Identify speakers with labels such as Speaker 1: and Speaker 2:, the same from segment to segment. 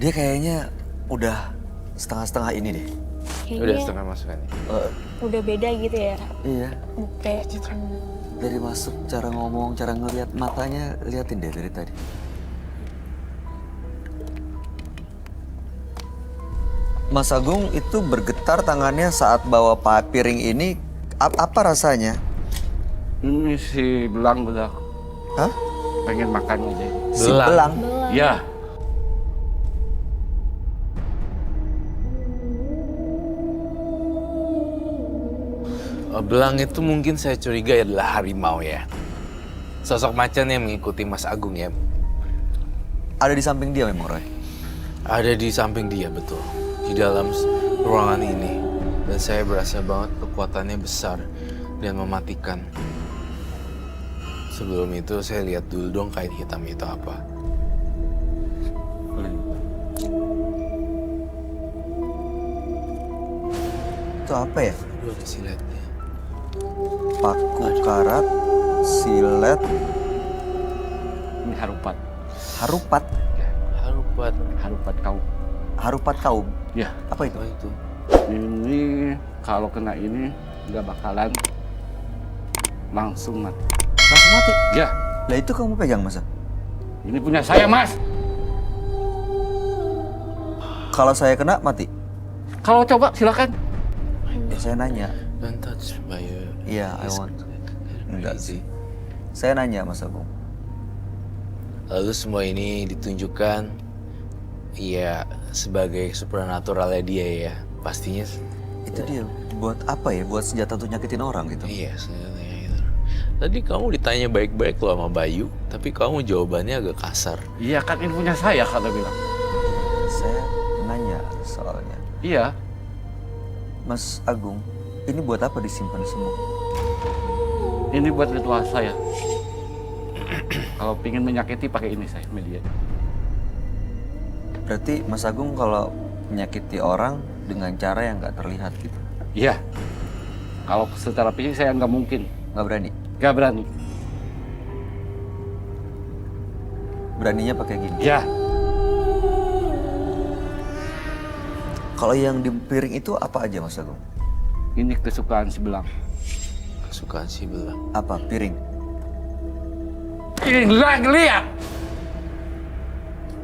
Speaker 1: Dia kayaknya udah setengah-setengah ini deh.
Speaker 2: Kayaknya
Speaker 3: Udah setengah masukan nih.
Speaker 2: udah beda gitu ya.
Speaker 1: Iya,
Speaker 2: Kayak
Speaker 1: dari masuk, cara ngomong, cara ngeliat matanya, liatin deh dari tadi. Mas Agung itu bergetar tangannya saat bawa piring ini, apa rasanya?
Speaker 4: Ini si belang udah
Speaker 1: Hah?
Speaker 4: pengen makan aja.
Speaker 1: Si belang.
Speaker 4: Ya,
Speaker 3: Belang itu mungkin saya curiga adalah harimau ya. Sosok macan yang mengikuti Mas Agung ya.
Speaker 1: Ada di samping dia memang, Roy.
Speaker 3: Ada di samping dia, betul. Di dalam ruangan ini. Dan saya berasa banget kekuatannya besar dan mematikan. Sebelum itu saya lihat dulu dong kain hitam itu apa.
Speaker 1: Itu apa ya?
Speaker 3: Aduh, ada siletnya.
Speaker 1: Paku karat, silet,
Speaker 4: ini harupat.
Speaker 1: harupat.
Speaker 3: Harupat.
Speaker 4: Harupat kau.
Speaker 1: Harupat kaum.
Speaker 4: Ya,
Speaker 1: Apa itu?
Speaker 3: Apa itu?
Speaker 4: ini kalau kena ini nggak bakalan langsung mati.
Speaker 1: Langsung mati.
Speaker 4: Ya,
Speaker 1: Lah itu kamu pegang, masa?
Speaker 4: ini punya saya, Mas.
Speaker 1: Kalau saya kena, mati.
Speaker 4: Kalau coba silakan.
Speaker 1: Ya, saya nanya.
Speaker 3: Don't touch by your...
Speaker 1: Iya, I want. Enggak
Speaker 3: Crazy.
Speaker 1: sih. Saya nanya, Mas Agung.
Speaker 3: Lalu semua ini ditunjukkan ya sebagai supernaturalnya dia ya. Pastinya
Speaker 1: Itu dia. Buat apa ya? Buat senjata untuk nyakitin orang gitu.
Speaker 3: iya sebenarnya itu. Tadi kamu ditanya baik-baik loh sama Bayu, tapi kamu jawabannya agak kasar.
Speaker 4: Iya kan ini punya saya kata bilang.
Speaker 1: Saya nanya soalnya.
Speaker 4: Iya,
Speaker 1: Mas Agung, ini buat apa disimpan semua?
Speaker 4: ini buat ritual saya. Kalau pingin menyakiti pakai ini saya media.
Speaker 1: Berarti Mas Agung kalau menyakiti orang dengan cara yang nggak terlihat gitu.
Speaker 4: Iya. Kalau secara fisik saya nggak mungkin,
Speaker 1: Nggak berani.
Speaker 4: nggak berani.
Speaker 1: Beraninya pakai gini.
Speaker 4: Ya,
Speaker 1: Kalau yang di piring itu apa aja, Mas Agung?
Speaker 4: ini kesukaan si belang.
Speaker 3: Kesukaan si belang.
Speaker 1: Apa? Piring?
Speaker 4: Ini lihat.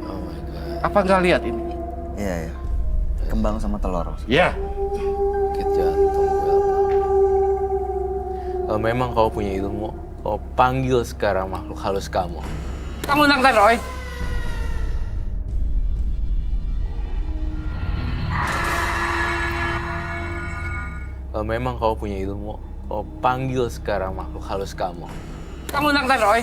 Speaker 3: Oh my god.
Speaker 4: Apa nggak lihat ini?
Speaker 1: Iya, ya. Kembang sama telur.
Speaker 4: Ya,
Speaker 3: Sakit jantung gue apa. Kalau memang kau punya ilmu, kau panggil sekarang makhluk halus kamu.
Speaker 4: kamu nangkan Roy.
Speaker 3: Kalau memang kau punya ilmu, kau panggil sekarang makhluk halus kamu.
Speaker 4: Kamu nangkan Roy.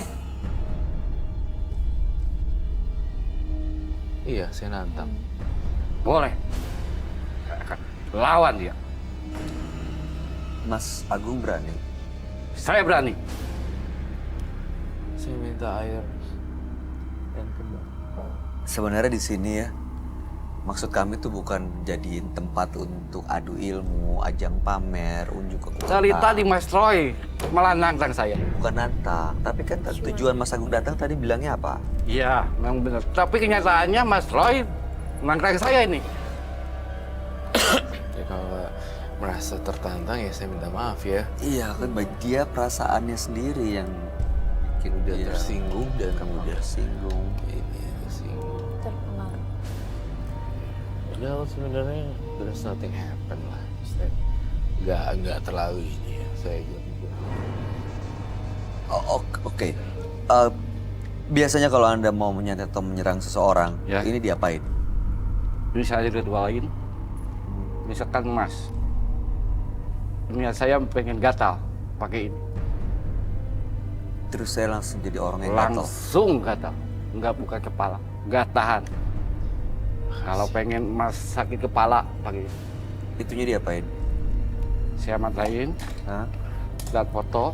Speaker 3: Iya, saya nantang.
Speaker 4: Boleh. Saya akan lawan dia.
Speaker 1: Mas Agung berani.
Speaker 4: Saya berani.
Speaker 3: Saya minta air dan kembang.
Speaker 1: Sebenarnya di sini ya, maksud kami tuh bukan jadiin tempat untuk adu ilmu, ajang pamer, unjuk kekuatan.
Speaker 4: Dari tadi Mas Roy malah nantang saya.
Speaker 1: Bukan nantang, tapi kan tujuan Mas Agung datang tadi bilangnya apa?
Speaker 4: Iya, memang benar. Tapi kenyataannya Mas Roy nantang saya ini.
Speaker 3: Ya kalau merasa tertantang ya saya minta maaf ya.
Speaker 1: Iya kan, dia perasaannya sendiri yang bikin
Speaker 3: Udah
Speaker 1: dia
Speaker 3: tersinggung dan
Speaker 1: kamu
Speaker 3: udah
Speaker 1: tersinggung.
Speaker 3: ini tersinggung.
Speaker 2: terpengaruh.
Speaker 3: Padahal sebenarnya there's nothing happen lah. Maksudnya nggak terlalu ini ya. Saya juga.
Speaker 1: Oke. Biasanya kalau Anda mau menyantet atau menyerang seseorang,
Speaker 4: Ya.
Speaker 1: ini diapain?
Speaker 4: Ini saya ritualin. Misalkan Mas, niat saya pengen gatal pakai ini.
Speaker 1: Terus saya langsung jadi orang yang gatal.
Speaker 4: Langsung gatal. Nggak buka kepala. Nggak tahan. Kalau pengen Mas sakit kepala pakai ini.
Speaker 1: Itunya diapain?
Speaker 4: Saya matain,
Speaker 1: Hah?
Speaker 4: lihat foto,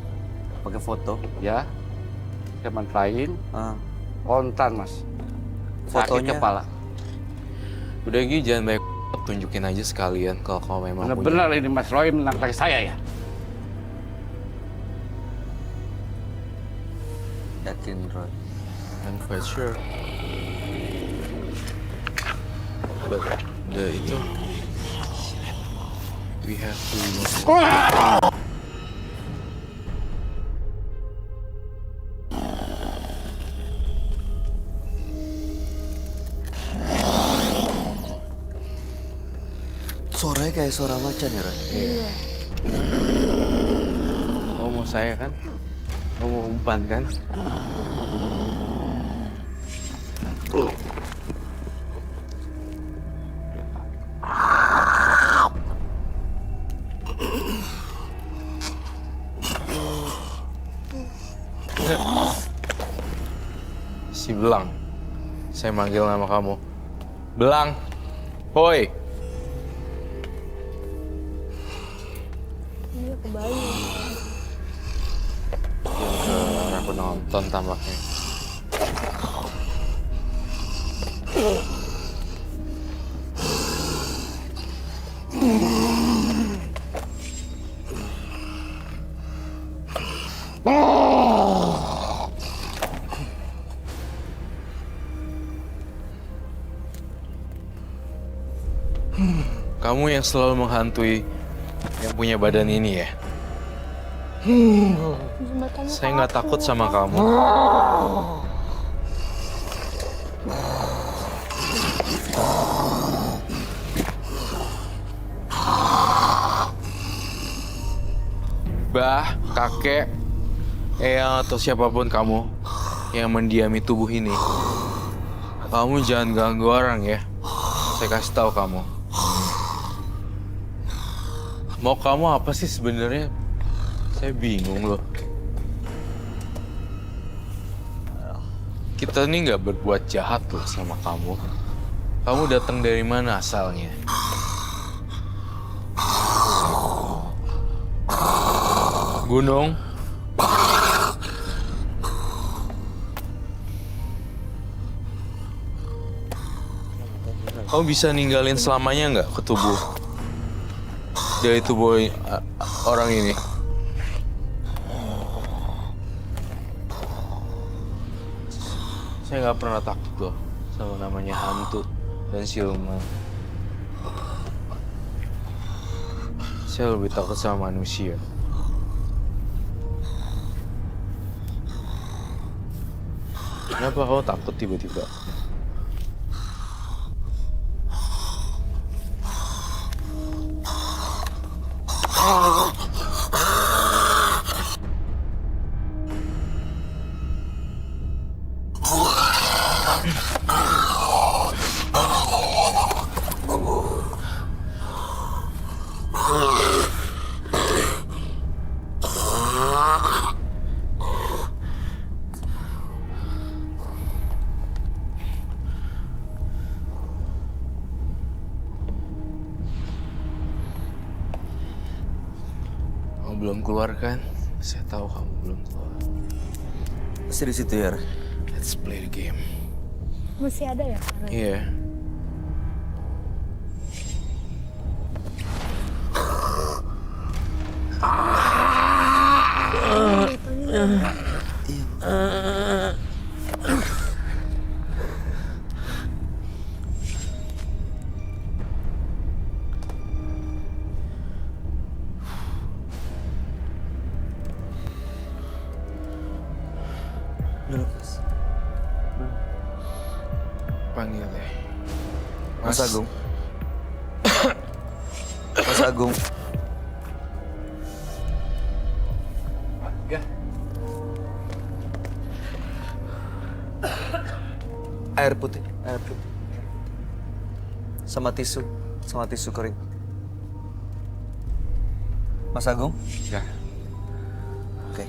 Speaker 1: Pakai foto?
Speaker 4: ya. Saya matain,
Speaker 1: Ah.
Speaker 4: kontan Mas. Sakit
Speaker 1: Fotonya?
Speaker 4: kepala.
Speaker 3: Udah gitu jangan banyak tunjukin aja sekalian kalau kau memang punya.
Speaker 4: Benar-benar ini Mas Roy menantang saya ya.
Speaker 1: Yakin, Roy?
Speaker 3: I'm quite sure. But itu we have to.
Speaker 1: Suaranya kayak suara macan ya, Ran?
Speaker 3: Iya. Oh, mau saya kan? Oh, mau umpan kan? Si Belang, saya manggil nama kamu. Belang, hoi.
Speaker 2: Iya kembali.
Speaker 3: Ke arah penonton tampaknya. Kamu yang selalu menghantui yang punya badan ini ya?
Speaker 2: Jembatannya
Speaker 3: Saya nggak takut sama kamu. Bah, kakek, eyang atau siapapun kamu yang mendiami tubuh ini, kamu jangan ganggu orang ya. Saya kasih tahu kamu. Mau kamu apa sih sebenarnya? Saya bingung loh. Kita ini nggak berbuat jahat loh sama kamu. Kamu datang dari mana asalnya? Gunung? Kamu bisa ninggalin selamanya nggak ke tubuh dari tubuh orang ini? Saya nggak pernah takut loh sama namanya hantu dan siluman. Saya lebih takut sama manusia. Kenapa kamu takut tiba-tiba? Kamu belum keluar kan? Saya tahu kamu belum keluar.
Speaker 1: Masih di situ ya, Ran?
Speaker 3: Let's play the game.
Speaker 2: masih ada ya?
Speaker 3: Iya.
Speaker 1: Udah lepas.
Speaker 3: Panggil deh.
Speaker 1: Mas Agung. Mas Agung.
Speaker 3: Ya.
Speaker 1: Air putih. Sama tisu kering. Mas Agung?
Speaker 3: Ya.
Speaker 1: Oke.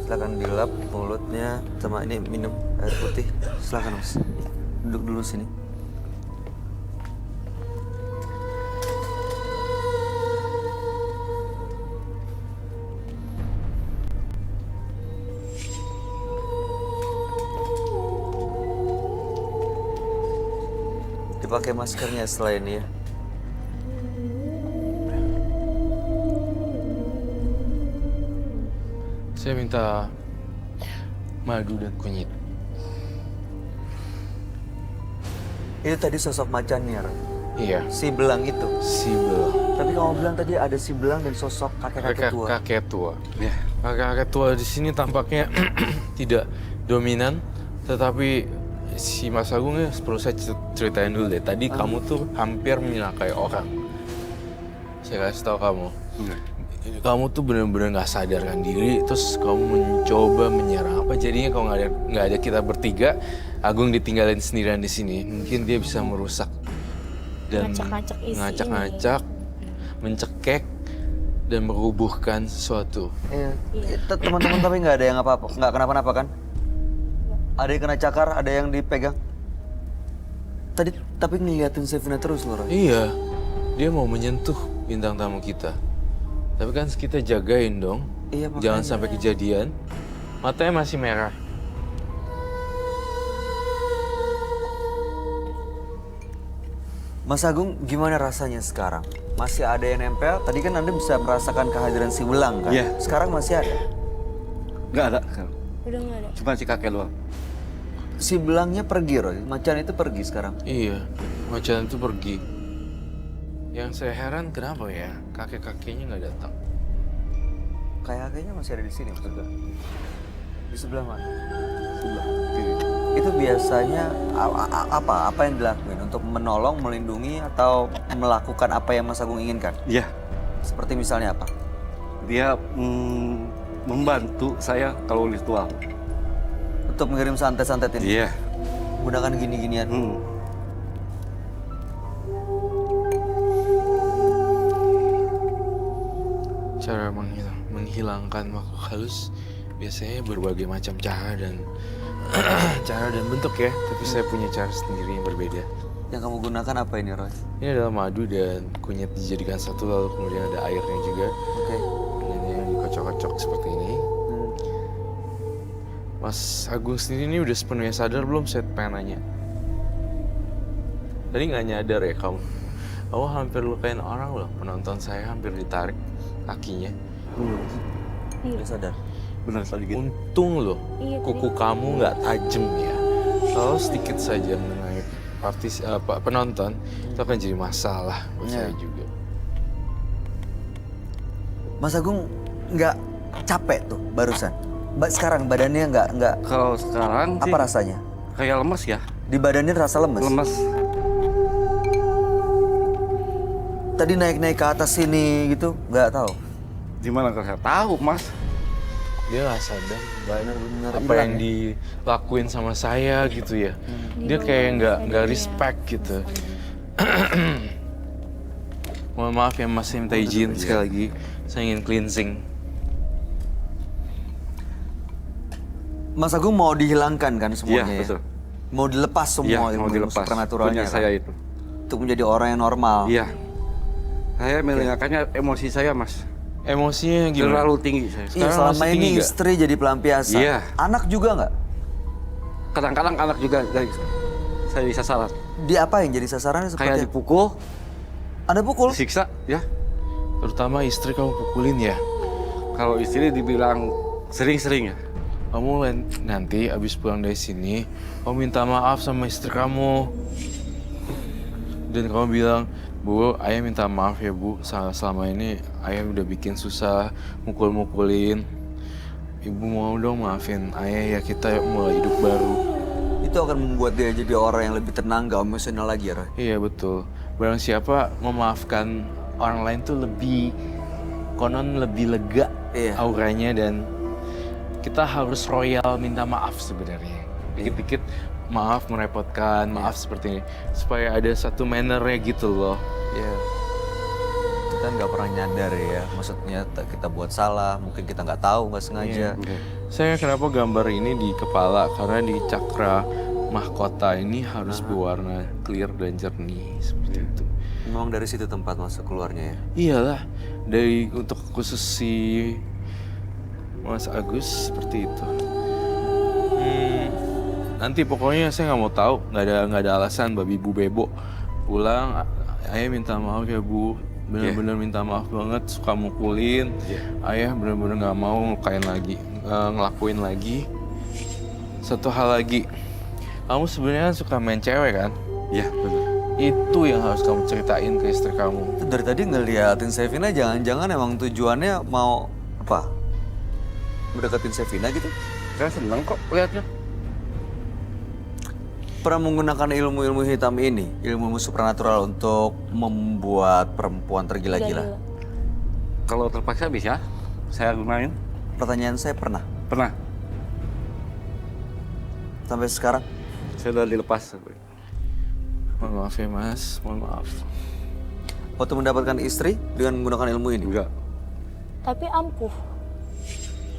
Speaker 1: Silakan dilap mulutnya sama ini minum air putih. Silakan, Mas. Duduk dulu sini. Dipakai maskernya setelah ini ya.
Speaker 3: Saya minta madu dan kunyit.
Speaker 1: Itu tadi sosok macannya, Roy.
Speaker 3: Iya,
Speaker 1: Si belang itu.
Speaker 3: si belang.
Speaker 1: Tapi kamu bilang tadi ada si belang dan sosok kakek-kakek tua.
Speaker 3: Kakek tua.
Speaker 4: Ya.
Speaker 3: Kakek tua di sini tampaknya tidak dominan, tetapi si Mas Agung ya perlu saya ceritain dulu deh. Tadi kamu tuh hampir menyelakai orang. Saya kasih tahu kamu. Kamu tuh benar-benar nggak sadarkan diri, terus kamu mencoba menyerang. Apa jadinya kalau nggak ada kita bertiga, Agung ditinggalin sendirian di sini. Mungkin dia bisa merusak dan
Speaker 2: Ngacak-ngacak isi
Speaker 3: ngacak-ngacak, mencekek dan merubuhkan sesuatu.
Speaker 1: Iya. Teman-teman tapi nggak ada yang apa-apa, nggak kenapa-napa kan? Ada yang kena cakar, ada yang dipegang. Tadi tapi ngeliatin Sevina terus loh, Roy.
Speaker 3: Iya, dia mau menyentuh bintang tamu kita. Tapi kan kita jagain dong.
Speaker 1: Iya, makanya.
Speaker 3: Jangan sampai kejadian. Matanya masih merah.
Speaker 1: Mas Agung, gimana rasanya sekarang? Masih ada yang nempel? Tadi kan Anda bisa merasakan kehadiran si belang kan?
Speaker 4: Iya.
Speaker 1: Sekarang masih ada?
Speaker 4: Nggak ada.
Speaker 2: Udah nggak ada.
Speaker 4: Cuma si kakek doang.
Speaker 1: Si belangnya pergi, Roy. Macan itu pergi sekarang.
Speaker 3: Iya, macan itu pergi. Yang saya heran kenapa ya kakek-kakeknya nggak datang.
Speaker 1: Kakeknya masih ada di sini maksudnya. Di sebelah mana?
Speaker 4: Sebelah.
Speaker 1: Itu biasanya apa yang dilakuin untuk menolong, melindungi atau melakukan apa yang Mas Agung inginkan?
Speaker 4: Iya.
Speaker 1: Seperti misalnya apa?
Speaker 4: Dia membantu saya kalau ritual.
Speaker 1: Untuk mengirim santet-santet ini?
Speaker 4: Iya.
Speaker 1: Menggunakan gini-ginian?
Speaker 3: Cara menghilangkan makhluk halus biasanya berbagai macam cara dan bentuk ya. Tapi saya punya cara sendiri yang berbeda.
Speaker 1: Yang kamu gunakan apa ini, Roy?
Speaker 3: Ini adalah madu dan kunyit dijadikan satu, lalu kemudian ada airnya juga.
Speaker 1: Oke.
Speaker 3: Ini yang dikocok-kocok seperti ini. Mas Agung sendiri ini udah sepenuhnya sadar belum? Saya pengen nanya. Tadi nggak nyadar ya kamu? Kamu hampir lukain orang loh. Penonton saya hampir ditarik kakinya.
Speaker 1: Udah sadar?
Speaker 4: Benar tadi gitu.
Speaker 3: Untung loh,
Speaker 2: Iya,
Speaker 3: kuku kamu nggak tajam ya. Kalau sedikit saja mengenai penonton, itu akan jadi masalah buat
Speaker 1: Iya.
Speaker 3: saya juga.
Speaker 1: Mas Agung nggak capek tuh barusan? Sekarang badannya nggak
Speaker 4: Kalau sekarang sih
Speaker 1: apa rasanya?
Speaker 4: kayak lemes ya.
Speaker 1: Di badannya rasa lemes?
Speaker 4: Lemes.
Speaker 1: Tadi naik-naik ke atas sini gitu, nggak tahu.
Speaker 4: Gimana kalau saya tahu, Mas?
Speaker 3: Dia nggak sadar
Speaker 1: Bener-bener
Speaker 3: apa
Speaker 1: hilang
Speaker 3: yang
Speaker 1: ya?
Speaker 3: dilakuin sama saya gitu ya. Dia kayak nggak respect gitu. Mohon maaf ya Mas, saya minta izin sekali lagi. Saya ingin cleansing.
Speaker 1: Mas Agung mau dihilangkan kan semuanya
Speaker 4: Iya,
Speaker 1: ya?
Speaker 4: betul.
Speaker 1: Mau dilepas semua
Speaker 4: Iya, mau
Speaker 1: ilmu
Speaker 4: dilepas.
Speaker 1: supernaturalnya
Speaker 4: Punya
Speaker 1: kan?
Speaker 4: saya itu.
Speaker 1: Untuk menjadi orang yang normal.
Speaker 4: Iya. Saya menanyakannya emosi saya, Mas.
Speaker 3: Emosinya gimana?
Speaker 4: Terlalu tinggi saya.
Speaker 1: Iya,
Speaker 3: Sekarang
Speaker 1: selama
Speaker 3: masih
Speaker 1: ini
Speaker 3: tinggi nggak?
Speaker 1: istri jadi pelampiasan.
Speaker 4: Iya.
Speaker 1: Anak juga nggak?
Speaker 4: Kadang-kadang anak juga dari saya disasaran.
Speaker 1: Diapain jadi sasarannya
Speaker 4: Kayak
Speaker 1: seperti
Speaker 4: dipukul,
Speaker 1: Anda pukul?
Speaker 4: disiksa, ya.
Speaker 3: Terutama istri kamu pukulin ya.
Speaker 4: Kalau istri dibilang sering-sering ya.
Speaker 3: Kamu nanti abis pulang dari sini, kamu minta maaf sama istri kamu. Dan kamu bilang, Bu, ayah minta maaf ya Bu, selama ini ayah udah bikin susah, mukul-mukulin. Ibu mau dong maafin ayah ya, kita mulai hidup baru.
Speaker 1: Itu akan membuat dia jadi orang yang lebih tenang, gak emosional lagi ya, Roy?
Speaker 3: Iya betul, barang siapa memaafkan orang lain tuh konon lebih lega
Speaker 1: Iya.
Speaker 3: auranya, dan kita harus royal minta maaf sebenarnya. Dikit-dikit maaf merepotkan, maaf seperti ini, supaya ada satu mannernya gitu loh.
Speaker 1: Iya. Kita nggak pernah nyadar ya, maksudnya kita buat salah, mungkin kita nggak tahu, nggak sengaja.
Speaker 3: Saya kenapa gambar ini di kepala, karena di cakra mahkota ini harus berwarna clear dan jernih seperti itu.
Speaker 1: Memang dari situ tempat masuk keluarnya ya.
Speaker 3: Iyalah, untuk khusus si Mas Agus seperti itu. Nanti pokoknya saya nggak mau tahu, nggak ada alasan babi Bu Bebo pulang. Ayah minta maaf ya Bu, benar-benar minta maaf banget, suka mukulin. Ayah benar-benar nggak mau ngelakuin lagi. Satu hal lagi, kamu sebenarnya suka main cewek kan?
Speaker 4: Iya, benar.
Speaker 3: Itu yang harus kamu ceritain ke istri kamu.
Speaker 1: Dari tadi ngeliatin Sevina, jangan-jangan emang tujuannya mau apa? Mendekatin Sevina gitu?
Speaker 4: Saya senang kok lihatnya.
Speaker 1: Pernah menggunakan ilmu-ilmu hitam ini, ilmu supranatural untuk membuat perempuan tergila-gila?
Speaker 2: Gila.
Speaker 4: Kalau terpaksa bisa, saya gunain.
Speaker 1: Pertanyaan saya pernah.
Speaker 4: Pernah,
Speaker 1: Sampai sekarang?
Speaker 4: saya udah dilepas.
Speaker 3: Mohon maaf ya mas, mohon maaf.
Speaker 1: Waktu mendapatkan istri dengan menggunakan ilmu ini?
Speaker 4: Enggak.
Speaker 2: Tapi ampuh.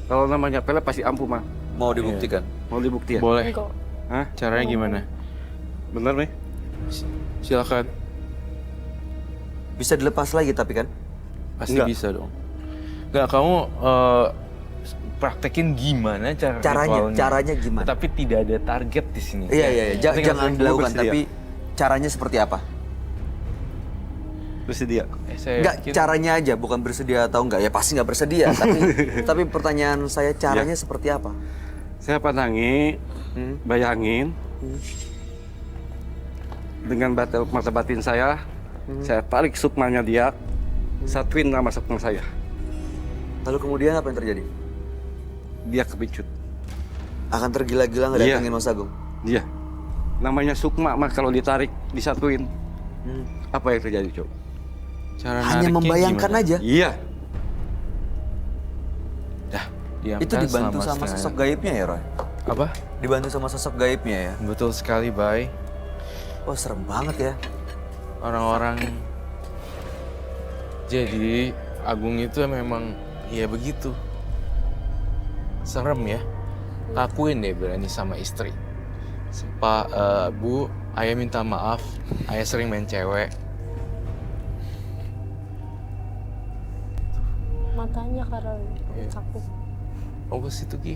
Speaker 4: Kalau namanya pelet pasti ampuh, mah.
Speaker 1: Mau dibuktikan?
Speaker 4: Mau dibuktiin?
Speaker 3: Boleh.
Speaker 2: Enggak.
Speaker 4: Hah?
Speaker 3: Caranya gimana?
Speaker 4: Bener nih?
Speaker 3: Silakan.
Speaker 1: Bisa dilepas lagi tapi kan?
Speaker 3: Pasti
Speaker 4: Enggak.
Speaker 3: bisa dong. Enggak, kamu praktekin gimana ritualnya.
Speaker 1: Caranya gimana?
Speaker 3: Tapi tidak ada target di sini.
Speaker 1: Iya.
Speaker 3: Nanti
Speaker 1: Jangan
Speaker 3: nggak
Speaker 1: dilakukan,
Speaker 4: bersedia.
Speaker 1: tapi caranya seperti apa?
Speaker 4: Bersedia.
Speaker 3: saya
Speaker 1: Enggak,
Speaker 3: yakin-
Speaker 1: caranya aja, bukan bersedia atau enggak. Ya pasti nggak bersedia, tapi pertanyaan saya caranya seperti apa?
Speaker 4: Saya pandangi, bayangin. Dengan mata batin saya tarik sukmanya dia, satuin nama sukma saya.
Speaker 1: Lalu kemudian apa yang terjadi?
Speaker 4: Dia kepicut.
Speaker 1: Akan tergila-gila nggak
Speaker 4: Iya.
Speaker 1: datengin Mas Agung?
Speaker 4: Dia. Namanya sukma, mah kalau ditarik, disatuin. Apa yang terjadi, Cok?
Speaker 3: Cara
Speaker 1: Hanya
Speaker 3: nariknya
Speaker 1: membayangkan
Speaker 3: gimana?
Speaker 1: aja.
Speaker 4: Iya.
Speaker 3: Dah, diamkan
Speaker 1: Itu dibantu
Speaker 3: selama
Speaker 1: sama
Speaker 3: setengah-
Speaker 1: sosok gaibnya ya, Roy?
Speaker 3: Apa?
Speaker 1: Dibantu sama sosok gaibnya ya?
Speaker 3: Betul sekali, Bay.
Speaker 1: Wah, serem banget ya.
Speaker 3: Orang-orang jadi Agung itu memang ya begitu. Serem ya. Lakuin deh berani sama istri. Bu, ayah minta maaf. Ayah sering main cewek.
Speaker 2: Matanya karena
Speaker 3: Iya.
Speaker 2: sakit.
Speaker 3: Oh ke situ Ki.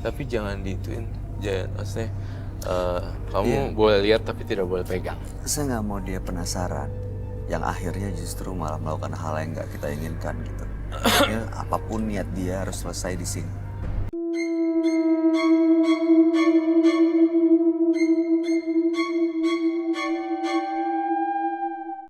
Speaker 3: Tapi jangan diituin. Jangan, maksudnya kamu
Speaker 1: Iya.
Speaker 3: boleh lihat tapi tidak boleh pegang.
Speaker 1: Saya nggak mau dia penasaran. Yang akhirnya justru malah melakukan hal yang nggak kita inginkan gitu. Ya, apapun niat dia harus selesai di sini.